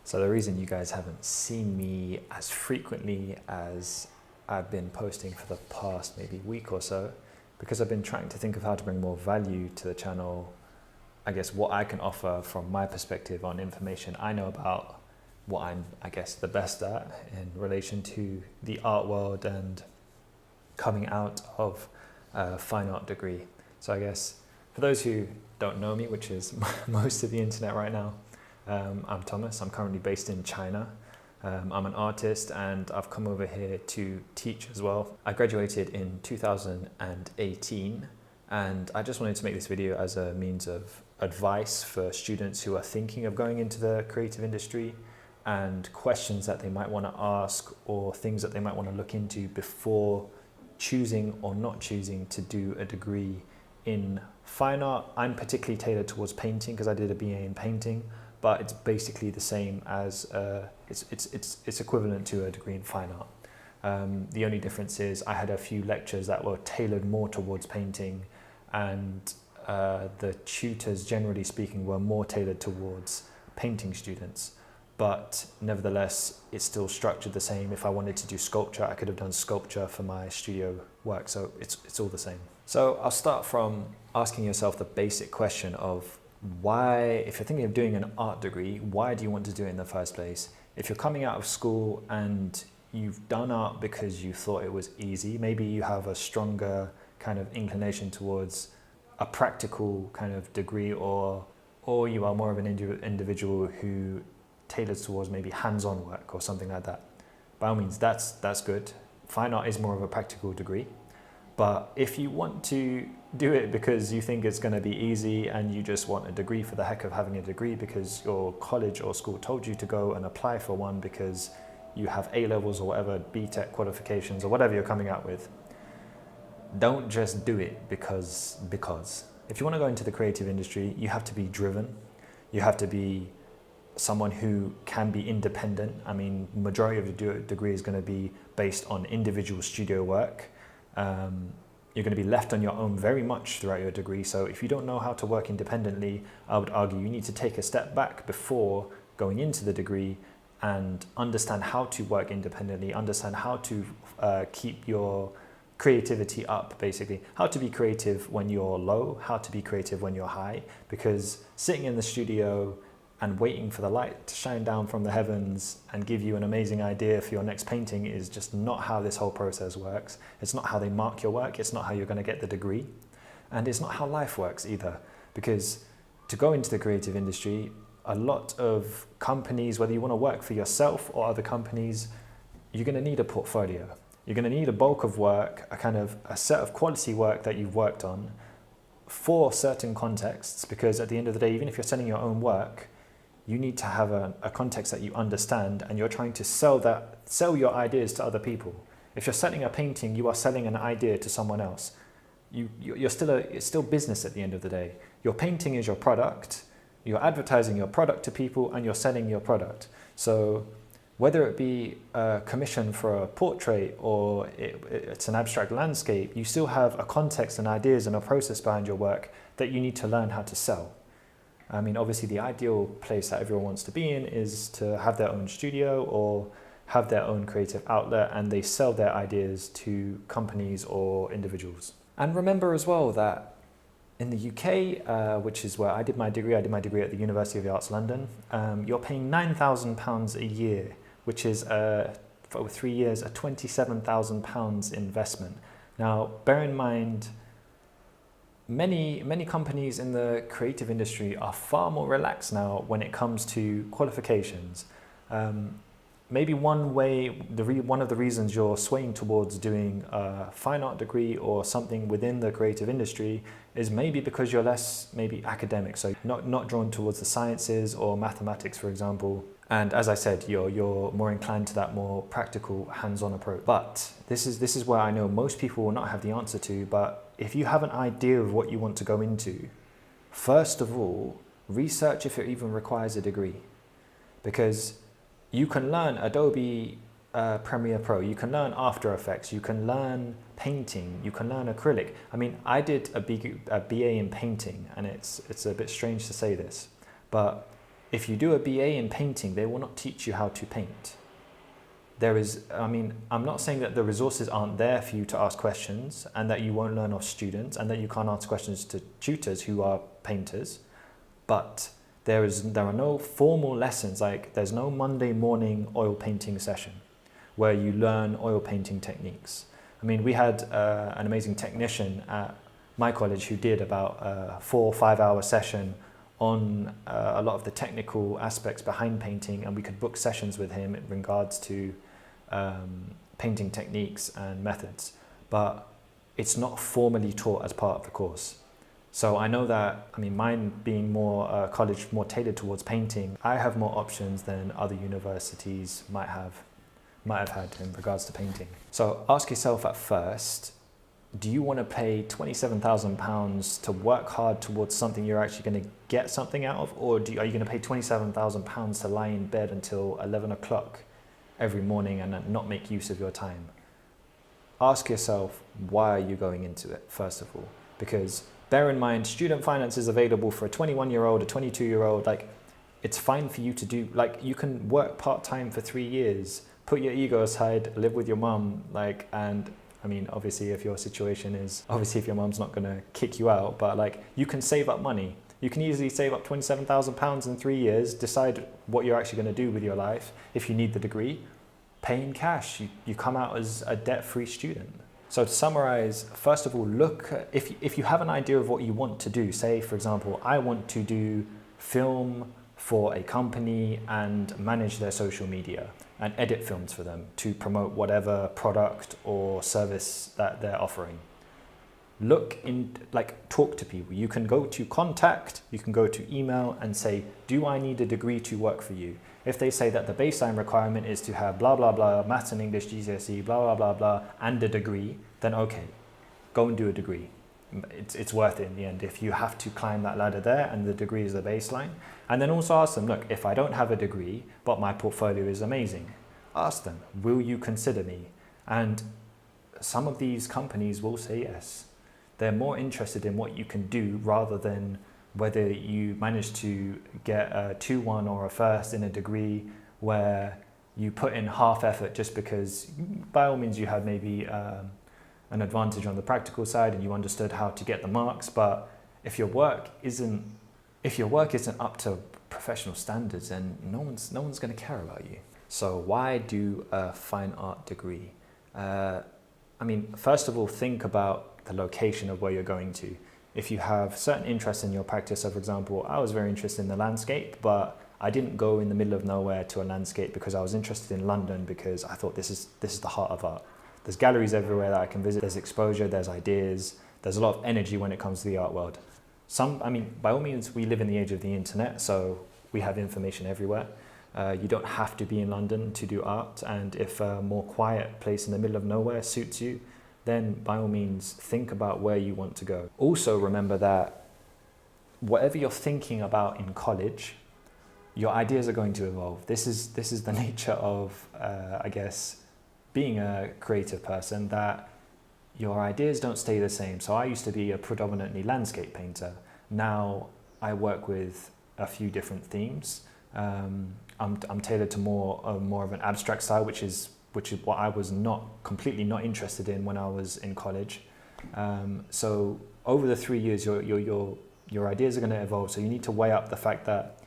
So the reason you guys haven't seen me as frequently as I've been posting for the past maybe week or so, because I've been trying to think of how to bring more value to the channel. I guess what I can offer from my perspective on information I know about what I'm, I guess, the best at in relation to the art world and coming out of a fine art degree. So I guess for those who don't know me, which is most of the internet right now, I'm Thomas. I'm currently based in China. I'm an artist and I've come over here to teach as well. I graduated in 2018 and I just wanted to make this video as a means of advice for students who are thinking of going into the creative industry and questions that they might want to ask or things that they might want to look into before choosing or not choosing to do a degree in fine art. I'm particularly tailored towards painting because I did a BA in painting, but it's basically the same as it's equivalent to a degree in fine art. The only difference is I had a few lectures that were tailored more towards painting, and the tutors, generally speaking, were more tailored towards painting students. But nevertheless, it's still structured the same. If I wanted to do sculpture, I could have done sculpture for my studio work. So it's all the same. So I'll start from asking yourself the basic question of why, if you're thinking of doing an art degree, why do you want to do it in the first place? If you're coming out of school and you've done art because you thought it was easy, maybe you have a stronger kind of inclination towards a practical kind of degree, or you are more of an individual who tailors towards maybe hands-on work or something like that. By all means, that's good. Fine art is more of a practical degree. But if you want to do it because you think it's going to be easy and you just want a degree for the heck of having a degree because your college or school told you to go and apply for one because you have A-levels or whatever, BTEC qualifications or whatever you're coming out with, don't just do it because. If you want to go into the creative industry, you have to be driven. You have to be someone who can be independent. I mean, majority of your degree is going to be based on individual studio work. You're going to be left on your own very much throughout your degree. So if you don't know how to work independently, I would argue you need to take a step back before going into the degree and understand how to work independently, understand how to keep your creativity up, basically. How to be creative when you're low, how to be creative when you're high, because sitting in the studio and waiting for the light to shine down from the heavens and give you an amazing idea for your next painting is just not how this whole process works. It's not how they mark your work. It's not how you're going to get the degree. And it's not how life works either. Because to go into the creative industry, a lot of companies, whether you want to work for yourself or other companies, you're going to need a portfolio. You're going to need a bulk of work, a set of quality work that you've worked on for certain contexts, because at the end of the day, even if you're selling your own work, you need to have a context that you understand, and you're trying to sell your ideas to other people. If you're selling a painting, you are selling an idea to someone else. It's still business at the end of the day. Your painting is your product, you're advertising your product to people, and you're selling your product. So whether it be a commission for a portrait or it's an abstract landscape, you still have a context and ideas and a process behind your work that you need to learn how to sell. I mean, obviously the ideal place that everyone wants to be in is to have their own studio or have their own creative outlet, and they sell their ideas to companies or individuals. And remember as well that in the UK, which is where I did my degree at the University of the Arts London, you're paying £9,000 a year, which is for over 3 years, a £27,000 investment. Now, bear in mind, many companies in the creative industry are far more relaxed now when it comes to qualifications. Maybe one of the reasons you're swaying towards doing a fine art degree or something within the creative industry is maybe because you're less academic, so not drawn towards the sciences or mathematics, for example. And as I said, you're more inclined to that more practical, hands-on approach. But this is where I know most people will not have the answer to. But if you have an idea of what you want to go into, first of all, research if it even requires a degree, because you can learn Adobe Premiere Pro, you can learn After Effects, you can learn painting, you can learn acrylic. I mean, I did a BA in painting, and it's a bit strange to say this, but If you do a BA in painting, they will not teach you how to paint. There is, I mean, I'm not saying that the resources aren't there for you to ask questions and that you won't learn off students and that you can't ask questions to tutors who are painters, but there are no formal lessons, like there's no Monday morning oil painting session where you learn oil painting techniques. I mean, we had an amazing technician at my college who did about a 4 or 5 hour session on a lot of the technical aspects behind painting, and we could book sessions with him in regards to painting techniques and methods, but it's not formally taught as part of the course. So I know that, I mean, mine being more college, more tailored towards painting, I have more options than other universities might have had in regards to painting. So ask yourself at first, do you want to pay £27,000 to work hard towards something you're actually going to get something out of? Or are you going to pay £27,000 to lie in bed until 11 o'clock every morning and not make use of your time? Ask yourself, why are you going into it, first of all? Because bear in mind, student finance is available for a 21-year-old, a 22-year-old. Like, it's fine for you to do, like, you can work part-time for 3 years, put your ego aside, live with your mum, like, and I mean, obviously if your situation is, obviously if your mum's not gonna kick you out, but like, you can save up money. You can easily save up £27,000 in 3 years, decide what you're actually gonna do with your life. If you need the degree, pay in cash. You come out as a debt-free student. So to summarize, first of all, look, if you have an idea of what you want to do, say for example, I want to do film for a company and manage their social media and edit films for them to promote whatever product or service that they're offering. Look in, like, talk to people. You can go to contact, you can go to email and say, do I need a degree to work for you? If they say that the baseline requirement is to have blah, blah, blah, maths and English GCSE, blah, blah, blah, blah, and a degree, then okay, go and do a degree. It's worth it in the end if you have to climb that ladder there and the degree is the baseline. And then also ask them, look, if I don't have a degree, but my portfolio is amazing, ask them, will you consider me? And some of these companies will say yes. They're more interested in what you can do rather than whether you manage to get a 2-1 or a first in a degree where you put in half effort just because by all means you had maybe an advantage on the practical side and you understood how to get the marks, but if your work isn't up to professional standards, then no one's going to care about you. So why do a fine art degree? I mean, first of all, think about the location of where you're going to. If you have certain interests in your practice, so for example, I was very interested in the landscape, but I didn't go in the middle of nowhere to a landscape because I was interested in London because I thought this is the heart of art. There's galleries everywhere that I can visit, there's exposure, there's ideas, there's a lot of energy when it comes to the art world. I mean, by all means, we live in the age of the internet, so we have information everywhere. You don't have to be in London to do art, and if a more quiet place in the middle of nowhere suits you, then by all means, think about where you want to go. Also remember that whatever you're thinking about in college, your ideas are going to evolve. This is the nature of, I guess, being a creative person, that your ideas don't stay the same. So I used to be a predominantly landscape painter. Now I work with a few different themes. I'm tailored to more of an abstract style, which is what I was completely not interested in when I was in college. So over the 3 years, your ideas are going to evolve. So you need to weigh up the fact that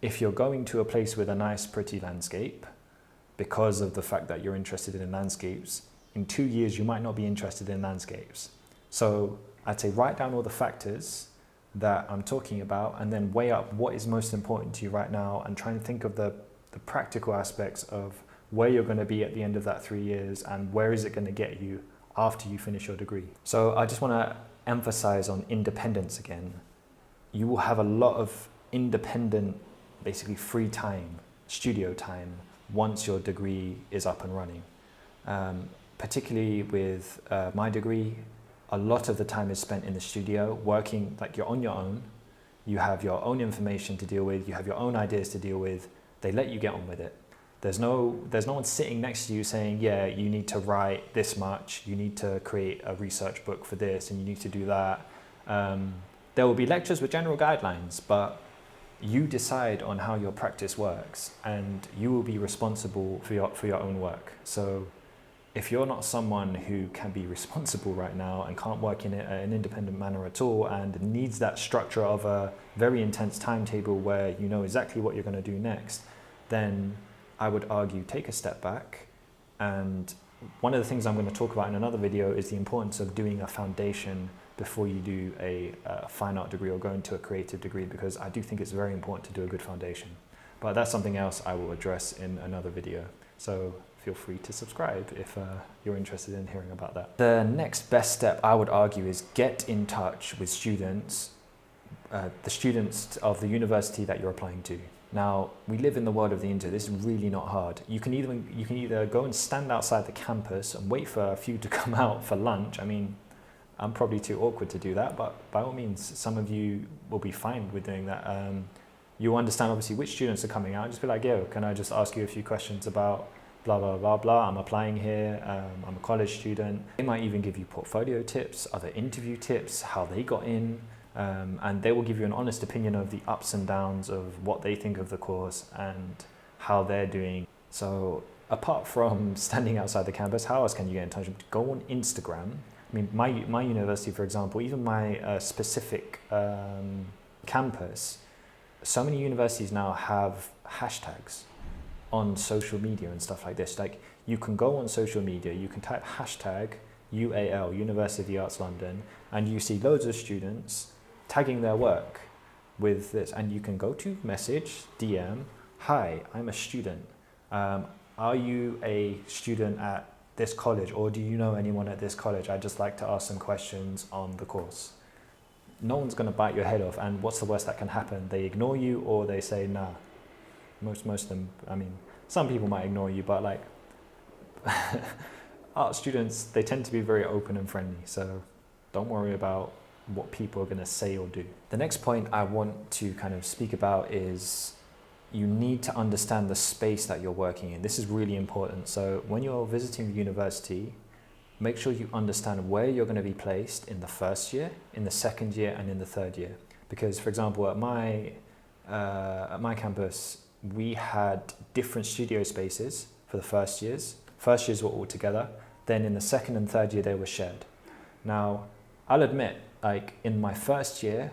if you're going to a place with a nice, pretty landscape, because of the fact that you're interested in landscapes, in 2 years you might not be interested in landscapes. So I'd say write down all the factors that I'm talking about and then weigh up what is most important to you right now and try and think of the practical aspects of where you're going to be at the end of that 3 years and where is it going to get you after you finish your degree. So I just want to emphasize on independence again. You will have a lot of independent, basically free time, studio time, once your degree is up and running. Particularly with my degree, a lot of the time is spent in the studio working, like you're on your own. You have your own information to deal with, you have your own ideas to deal with. They let you get on with it. There's no one sitting next to you saying, yeah, you need to write this much, you need to create a research book for this, and you need to do that. There will be lectures with general guidelines, but You decide on how your practice works, and you will be responsible for your own work. So if you're not someone who can be responsible right now and can't work in an independent manner at all and needs that structure of a very intense timetable where you know exactly what you're going to do next, then I would argue take a step back. And one of the things I'm going to talk about in another video is the importance of doing a foundation before you do a fine art degree or go into a creative degree, because I do think it's very important to do a good foundation. But that's something else I will address in another video. So feel free to subscribe if you're interested in hearing about that. The next best step, I would argue, is get in touch with students, the students of the university that you're applying to. Now, we live in the world of the internet. This is really not hard. You can either go and stand outside the campus and wait for a few to come out for lunch. I mean, I'm probably too awkward to do that, but by all means, some of you will be fine with doing that. You'll understand obviously which students are coming out and just be like, yo, can I just ask you a few questions about blah, blah, blah, blah. I'm applying here. I'm a college student. They might even give you portfolio tips, other interview tips, how they got in. And they will give you an honest opinion of the ups and downs of what they think of the course and how they're doing. So apart from standing outside the campus, how else can you get in touch? Go on Instagram. I mean, my university, for example, even my specific campus, so many universities now have hashtags on social media and stuff like this. Like, you can go on social media, you can type hashtag UAL, University of the Arts London, and you see loads of students tagging their work with this, and you can go to message, DM, hi, I'm a student. Are you a student at this college, or do you know anyone at this college? I'd just like to ask some questions on the course. No one's going to bite your head off, and what's the worst that can happen? They ignore you, or they say nah. Most of them, I mean, some people might ignore you, but like art students, they tend to be very open and friendly, so don't worry about what people are going to say or do. The next point I want to kind of speak about is you need to understand the space that you're working in. This is really important. So when you're visiting the university, make sure you understand where you're going to be placed in the first year, in the second year, and in the third year. Because, for example, at my campus, we had different studio spaces for the first years. First years were all together. Then in the second and third year, they were shared. Now, I'll admit, like in my first year,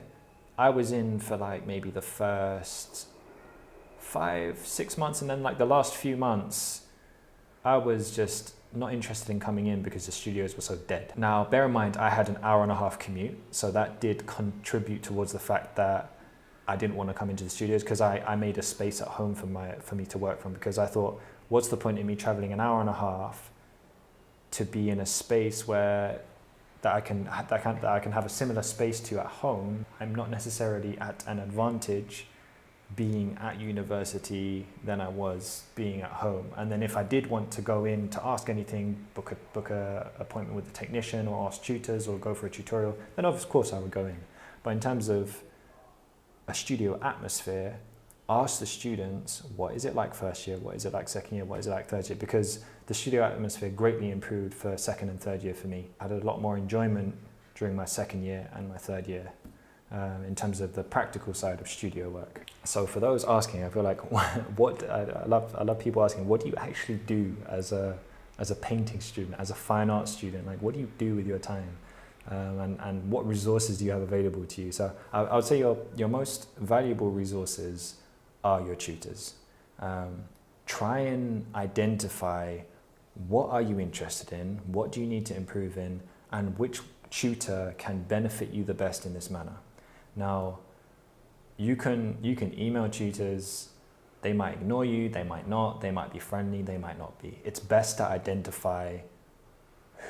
I was in for like maybe the first 5-6 months, and then like the last few months, I was just not interested in coming in because the studios were so dead. Now, bear in mind, I had an 1.5-hour commute, so that did contribute towards the fact that I didn't want to come into the studios, because I made a space at home for me to work from, because I thought, what's the point in me traveling an 1.5 hours to be in a space where that I can have a similar space to at home? I'm not necessarily at an advantage being at university than I was being at home. And then if I did want to go in to ask anything, book a appointment with a technician, or ask tutors, or go for a tutorial, then of course I would go in. But in terms of a studio atmosphere, ask the students, what is it like first year? What is it like second year? What is it like third year? Because the studio atmosphere greatly improved for second and third year for me. I had a lot more enjoyment during my second year and my third year in terms of the practical side of studio work. So for those asking, I feel like I love people asking, what do you actually do as a painting student, as a fine art student? Like, what do you do with your time? And what resources do you have available to you? So I would say your most valuable resources are your tutors. Try and identify, what are you interested in, what do you need to improve in, and which tutor can benefit you the best in this manner. Now, you can email tutors. They might ignore you, they might not, they might be friendly, they might not be. It's best to identify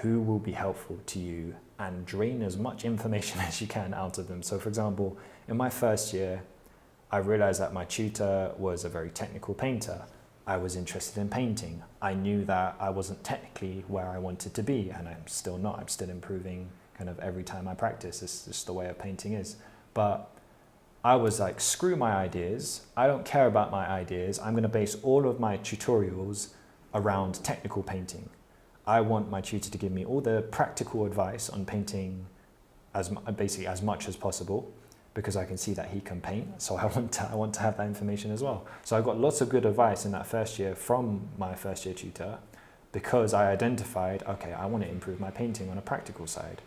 who will be helpful to you and drain as much information as you can out of them. So for example, in my first year, I realized that my tutor was a very technical painter. I was interested in painting. I knew that I wasn't technically where I wanted to be, and I'm still not. I'm still improving kind of every time I practice. It's just the way of painting is. But I was like, screw my ideas. I don't care about my ideas. I'm going to base all of my tutorials around technical painting. I want my tutor to give me all the practical advice on painting basically as much as possible. because I can see that he can paint. So I want to have that information as well. So I got lots of good advice in that first year from my first year tutor, because I identified, okay, I want to improve my painting on a practical side.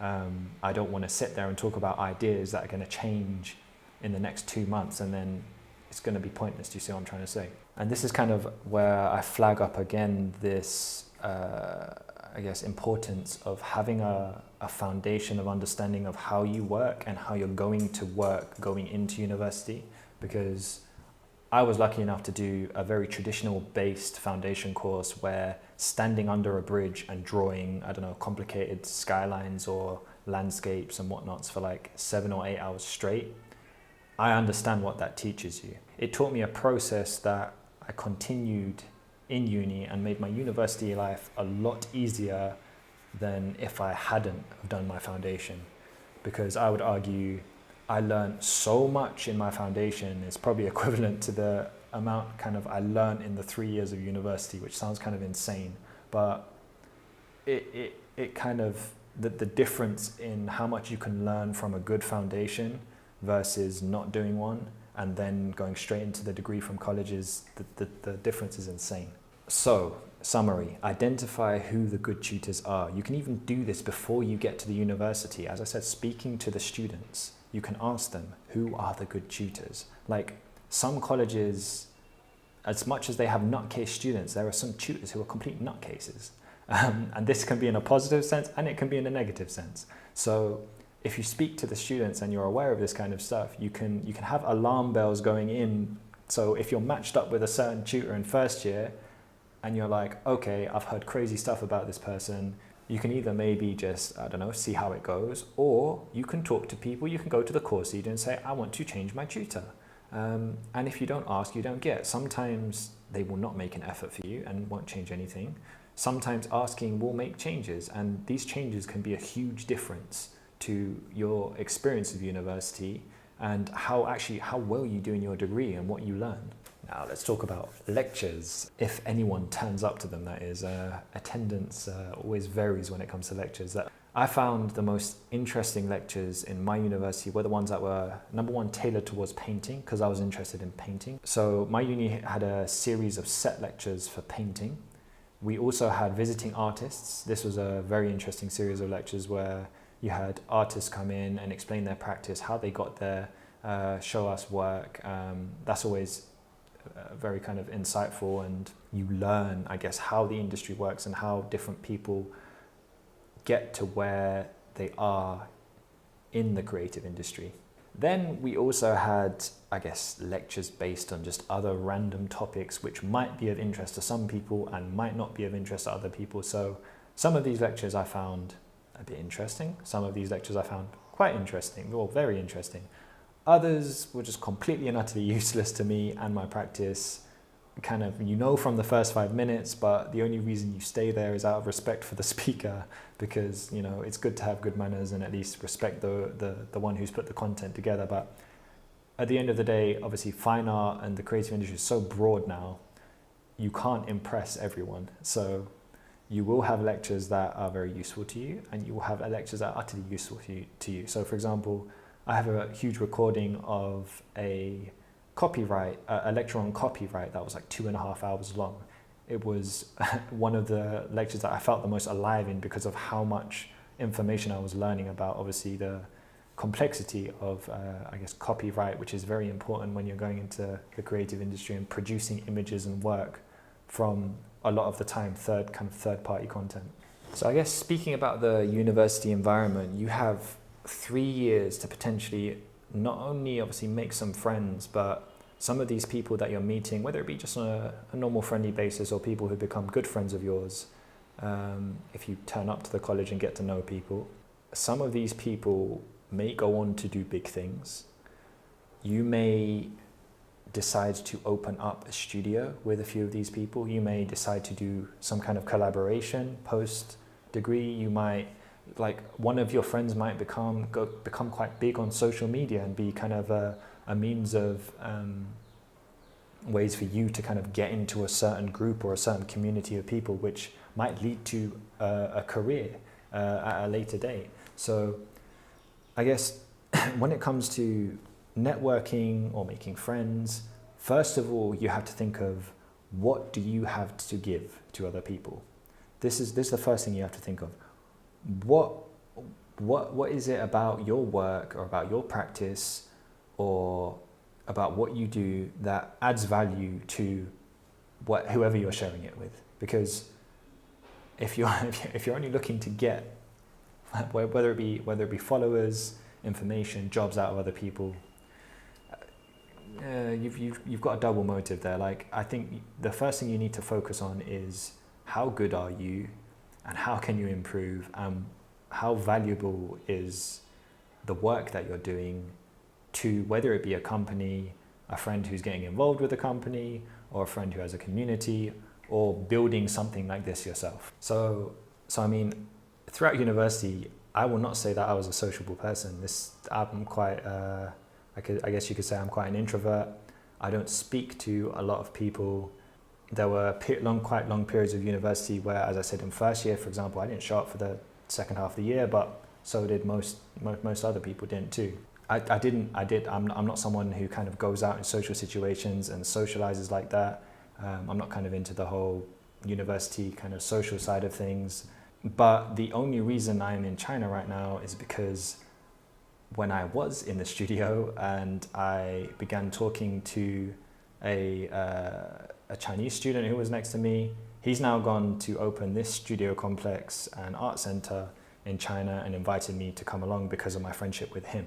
I don't want to sit there and talk about ideas that are going to change in the next 2 months and then it's going to be pointless. Do you see what I'm trying to say? And this is kind of where I flag up again this, I guess, importance of having a foundation of understanding of how you work and how you're going to work going into university. Because I was lucky enough to do a very traditional based foundation course where standing under a bridge and drawing, I don't know, complicated skylines or landscapes and whatnots for like 7 or 8 hours straight, I understand what that teaches you. It taught me a process that I continued in uni and made my university life a lot easier than if I hadn't done my foundation. Because I would argue I learned so much in my foundation is probably equivalent to the amount kind of I learned in the 3 years of university, which sounds kind of insane, but it kind of, the difference in how much you can learn from a good foundation versus not doing one and then going straight into the degree from college is, the difference is insane. So, summary, identify who the good tutors are. You can even do this before you get to the university. As I said, speaking to the students, you can ask them, who are the good tutors? Like, some colleges, as much as they have nutcase students, there are some tutors who are complete nutcases. And this can be in a positive sense and it can be in a negative sense. So if you speak to the students and you're aware of this kind of stuff, you can have alarm bells going in. So if you're matched up with a certain tutor in first year and you're like, okay, I've heard crazy stuff about this person, you can either maybe just, I don't know, see how it goes, or you can talk to people, you can go to the course leader and say, I want to change my tutor. And if you don't ask, you don't get. Sometimes they will not make an effort for you and won't change anything. Sometimes asking will make changes, and these changes can be a huge difference to your experience of university and how well you do in your degree and what you learn. Now let's talk about lectures. If anyone turns up to them, that is. Attendance always varies when it comes to lectures. I found the most interesting lectures in my university were the ones that were, number one, tailored towards painting, because I was interested in painting. So my uni had a series of set lectures for painting. We also had visiting artists. This was a very interesting series of lectures where you had artists come in and explain their practice, how they got there, show us work. That's always very kind of insightful, and you learn, I guess, how the industry works and how different people get to where they are in the creative industry. Then we also had, I guess, lectures based on just other random topics which might be of interest to some people and might not be of interest to other people. So some of these lectures I found a bit interesting. Some of these lectures I found quite interesting, or very interesting. Others were just completely and utterly useless to me and my practice. Kind of, you know, from the first 5 minutes, but the only reason you stay there is out of respect for the speaker, because, you know, it's good to have good manners and at least respect the one who's put the content together. But at the end of the day, obviously fine art and the creative industry is so broad now, you can't impress everyone. So you will have lectures that are very useful to you, and you will have lectures that are utterly useful to you. So for example, I have a huge recording of a lecture on copyright that was like 2.5 hours long. It was one of the lectures that I felt the most alive in because of how much information I was learning about, obviously, the complexity of, I guess, copyright, which is very important when you're going into the creative industry and producing images and work from, a lot of the time, third-party content. So I guess speaking about the university environment, you have 3 years to potentially not only obviously make some friends, but some of these people that you're meeting, whether it be just on a normal friendly basis or people who become good friends of yours, if you turn up to the college and get to know people, some of these people may go on to do big things. You may decide to open up a studio with a few of these people. You may decide to do some kind of collaboration post-degree. You might, like, one of your friends might become quite big on social media and be kind of a means of ways for you to kind of get into a certain group or a certain community of people, which might lead to a career at a later date. So I guess when it comes to networking or making friends, first of all, you have to think of what do you have to give to other people. This is the first thing you have to think of. What is it about your work or about your practice or about what you do that adds value to whoever you're sharing it with? Because if you're only looking to get whether it be followers, information, jobs out of other people, you've got a double motive there. Like, I think the first thing you need to focus on is how good are you and how can you improve, and how valuable is the work that you're doing to, whether it be a company, a friend who's getting involved with a company, or a friend who has a community, or building something like this yourself. So I mean, throughout university, I will not say that I was a sociable person. I'm quite, I guess you could say I'm quite an introvert. I don't speak to a lot of people. There were quite long periods of university where, as I said, in first year, for example, I didn't show up for the second half of the year, but so did most other people didn't too. I'm not someone who kind of goes out in social situations and socializes like that. I'm not kind of into the whole university kind of social side of things. But the only reason I'm in China right now is because when I was in the studio and I began talking to a Chinese student who was next to me, he's now gone to open this studio complex and art center in China and invited me to come along because of my friendship with him.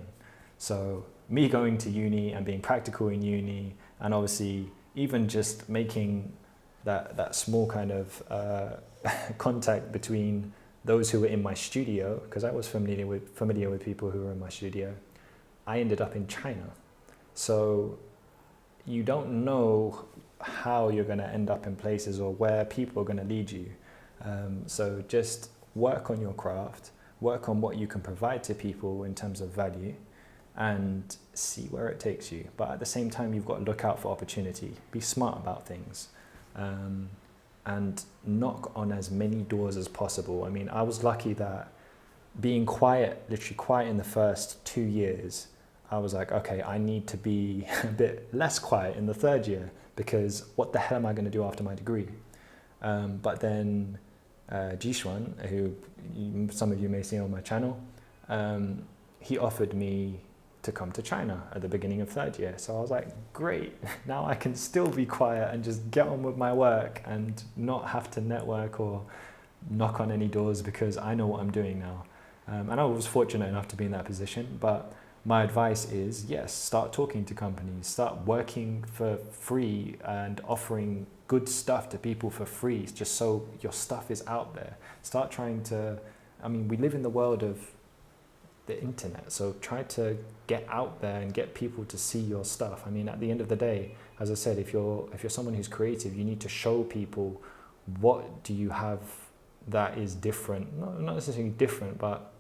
So me going to uni and being practical in uni, and obviously even just making that small kind of contact between those who were in my studio, because I was familiar with people who were in my studio, I ended up in China. So you don't know how you're going to end up in places or where people are going to lead you. So just work on your craft, work on what you can provide to people in terms of value, and see where it takes you. But at the same time, you've got to look out for opportunity, be smart about things, and knock on as many doors as possible. I mean, I was lucky that being quiet, literally quiet in the first 2 years, I was like, okay, I need to be a bit less quiet in the third year, because what the hell am I going to do after my degree? But then Jishuan, who some of you may see on my channel, he offered me to come to China at the beginning of third year. So I was like, great, now I can still be quiet and just get on with my work and not have to network or knock on any doors, because I know what I'm doing now. And I was fortunate enough to be in that position. But my advice is, yes, start talking to companies, start working for free and offering good stuff to people for free, just so your stuff is out there. Start trying to, I mean, we live in the world of the internet, so try to get out there and get people to see your stuff. I mean, at the end of the day, as I said, if you're someone who's creative, you need to show people what do you have that is different, not necessarily different, but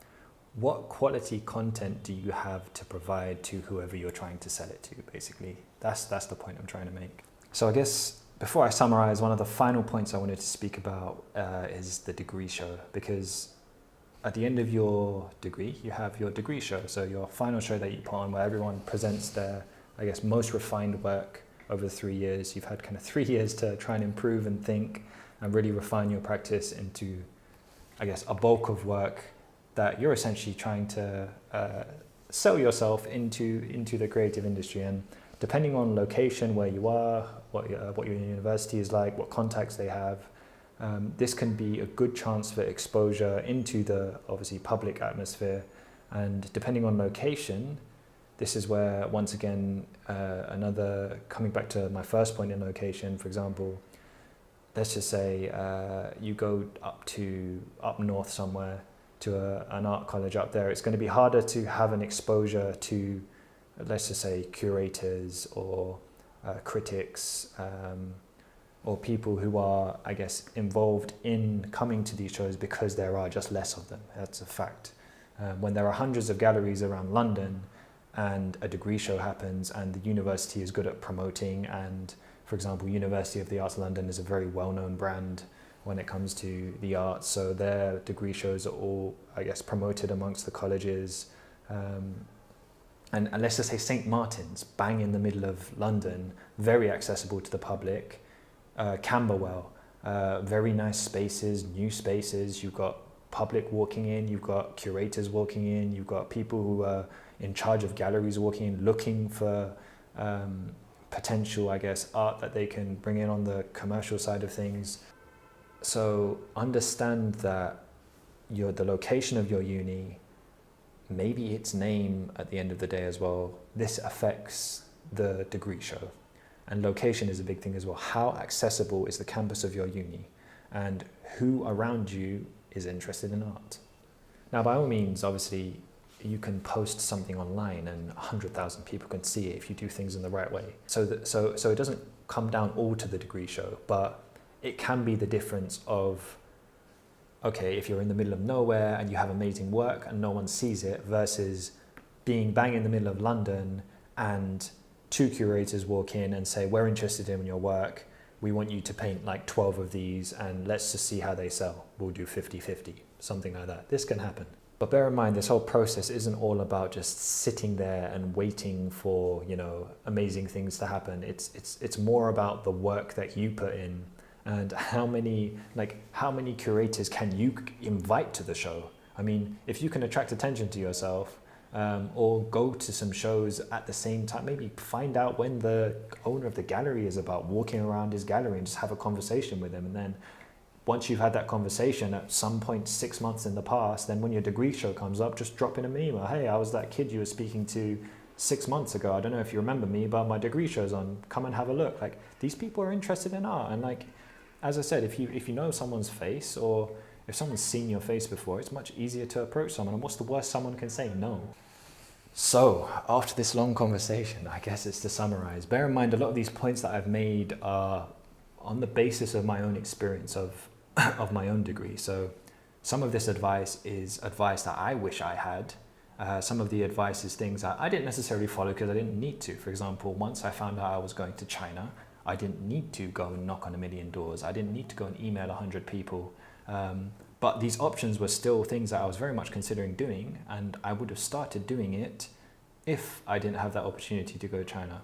what quality content do you have to provide to whoever you're trying to sell it to, basically. That's the point I'm trying to make. So I guess before I summarize, one of the final points I wanted to speak about is the degree show, because at the end of your degree, you have your degree show. So your final show that you put on, where everyone presents their, I guess, most refined work over the 3 years. You've had kind of 3 years to try and improve and think and really refine your practice into, I guess, a bulk of work that you're essentially trying to sell yourself into the creative industry. And depending on location, where you are, what your university is like, what contacts they have, this can be a good chance for exposure into the, obviously, public atmosphere. And depending on location, this is where, once again, coming back to my first point in location, for example, let's just say you go up north somewhere to an art college up there, it's going to be harder to have an exposure to, let's just say, curators or critics, or people who are, I guess, involved in coming to these shows, because there are just less of them. That's a fact. When there are hundreds of galleries around London and a degree show happens and the university is good at promoting, and, for example, University of the Arts London is a very well-known brand when it comes to the arts, so their degree shows are all, I guess, promoted amongst the colleges. and let's just say St. Martin's, bang in the middle of London, very accessible to the public. Camberwell, very nice spaces, new spaces. You've got public walking in, you've got curators walking in, you've got people who are in charge of galleries walking in, looking for potential, I guess, art that they can bring in on the commercial side of things. So understand that the location of your uni, maybe its name at the end of the day as well, this affects the degree show. And location is a big thing as well. How accessible is the campus of your uni? And who around you is interested in art? Now, by all means, obviously, you can post something online and 100,000 people can see it if you do things in the right way. So it doesn't come down all to the degree show, but it can be the difference of, okay, if you're in the middle of nowhere and you have amazing work and no one sees it, versus being bang in the middle of London and 2 curators walk in and say, we're interested in your work, we want you to paint like 12 of these and let's just see how they sell. We'll do 50-50, something like that. This can happen. But bear in mind, this whole process isn't all about just sitting there and waiting for, amazing things to happen. It's more about the work that you put in and how many curators can you invite to the show. I mean, if you can attract attention to yourself, or go to some shows at the same time, maybe find out when the owner of the gallery is about, walking around his gallery and just have a conversation with him. And then once you've had that conversation at some point 6 months in the past, then when your degree show comes up, just drop in an email. Hey, I was that kid you were speaking to 6 months ago. I don't know if you remember me, but my degree show's on. Come and have a look. Like, these people are interested in art. And like, as I said, if you know someone's face, or if someone's seen your face before, it's much easier to approach someone. And what's the worst someone can say? No. So after this long conversation, I guess it's to summarize. Bear in mind, a lot of these points that I've made are on the basis of my own experience of my own degree. So some of this advice is advice that I wish I had. Some of the advice is things that I didn't necessarily follow because I didn't need to. For example, once I found out I was going to China, I didn't need to go and knock on 1 million doors. I didn't need to go and email 100 people. But these options were still things that I was very much considering doing, and I would have started doing it if I didn't have that opportunity to go to China.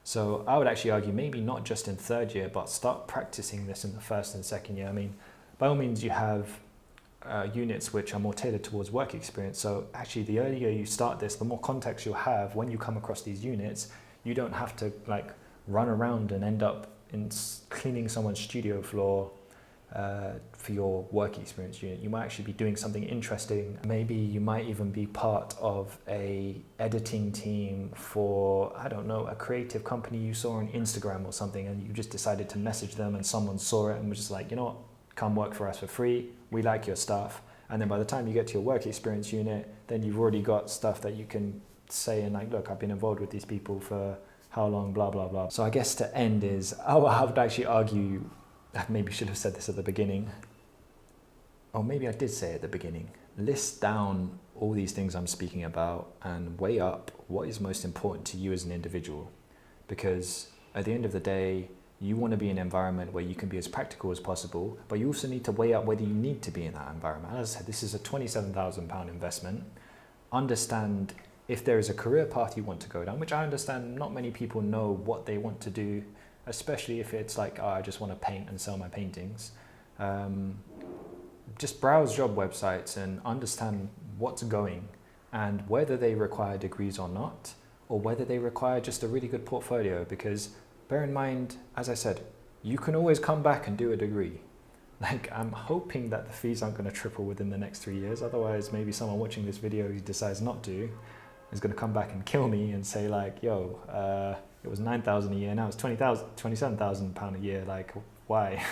So I would actually argue maybe not just in 3rd year, but start practicing this in the 1st and 2nd year. I mean, by all means, you have units which are more tailored towards work experience. So actually, the earlier you start this, the more context you'll have when you come across these units. You don't have to like run around and end up in cleaning someone's studio floor for your work experience unit. You might actually be doing something interesting. Maybe you might even be part of a editing team for, I don't know, a creative company you saw on Instagram or something, and you just decided to message them and someone saw it and was just like, you know what, come work for us for free. We like your stuff. And then by the time you get to your work experience unit, then you've already got stuff that you can say and like, look, I've been involved with these people for how long, blah, blah, blah. So I guess to end is, I would actually argue, I maybe should have said this at the beginning, or maybe I did say it at the beginning, list down all these things I'm speaking about and weigh up what is most important to you as an individual. Because at the end of the day, you want to be in an environment where you can be as practical as possible, but you also need to weigh up whether you need to be in that environment. As I said, this is a £27,000 investment. Understand if there is a career path you want to go down, which I understand not many people know what they want to do, especially if it's like, oh, I just want to paint and sell my paintings. Just browse job websites and understand what's going and whether they require degrees or not, or whether they require just a really good portfolio. Because bear in mind, as I said, you can always come back and do a degree. Like, I'm hoping that the fees aren't going to triple within the next 3 years. Otherwise, maybe someone watching this video who decides not to is going to come back and kill me and say like, yo, it was 9,000 a year, now it's 27,000 pound a year. Like, why?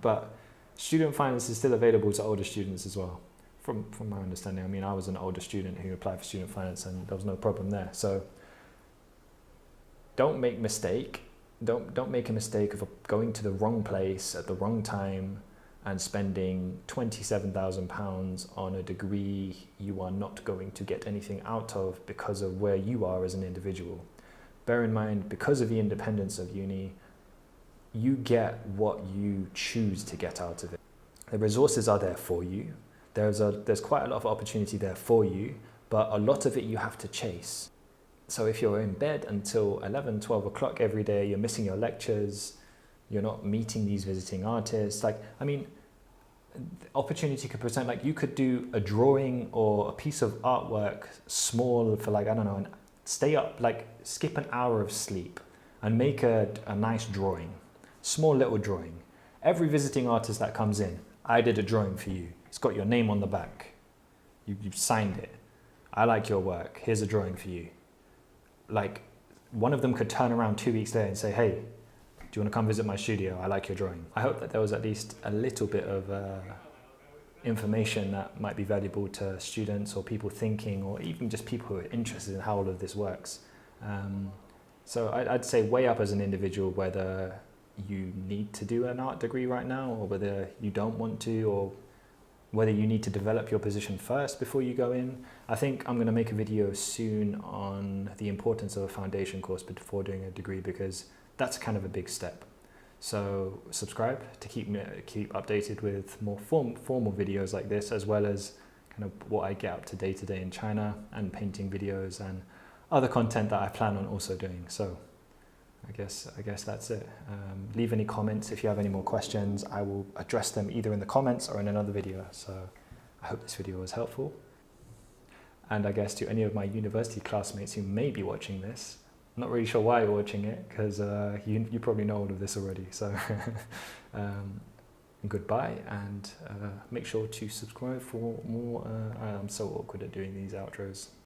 But student finance is still available to older students as well, from my understanding. I mean, I was an older student who applied for student finance and there was no problem there. So don't make a mistake of going to the wrong place at the wrong time and spending £27,000 on a degree you are not going to get anything out of because of where you are as an individual. Bear in mind, because of the independence of uni, you get what you choose to get out of it. The resources are there for you. There's quite a lot of opportunity there for you, but a lot of it you have to chase. So if you're in bed until 11, 12 o'clock every day, you're missing your lectures, you're not meeting these visiting artists, like, I mean, the opportunity could present, like you could do a drawing or a piece of artwork small for like, I don't know, and stay up, like skip an hour of sleep and make a nice drawing, small little drawing. Every visiting artist that comes in, I did a drawing for you. It's got your name on the back. You've signed it. I like your work. Here's a drawing for you. Like one of them could turn around 2 weeks later and say, hey, do you want to come visit my studio? I like your drawing. I hope that there was at least a little bit of information that might be valuable to students or people thinking, or even just people who are interested in how all of this works. So I'd say weigh up as an individual whether you need to do an art degree right now, or whether you don't want to, or whether you need to develop your position first before you go in. I think I'm going to make a video soon on the importance of a foundation course before doing a degree, because that's kind of a big step. So subscribe to keep updated with more formal videos like this, as well as kind of what I get up to day in China, and painting videos and other content that I plan on also doing. So I guess that's it. Leave any comments if you have any more questions. I will address them either in the comments or in another video. So I hope this video was helpful. And I guess to any of my university classmates who may be watching this, I'm not really sure why you're watching it, because you probably know all of this already. So goodbye, and make sure to subscribe for more. I'm so awkward at doing these outros.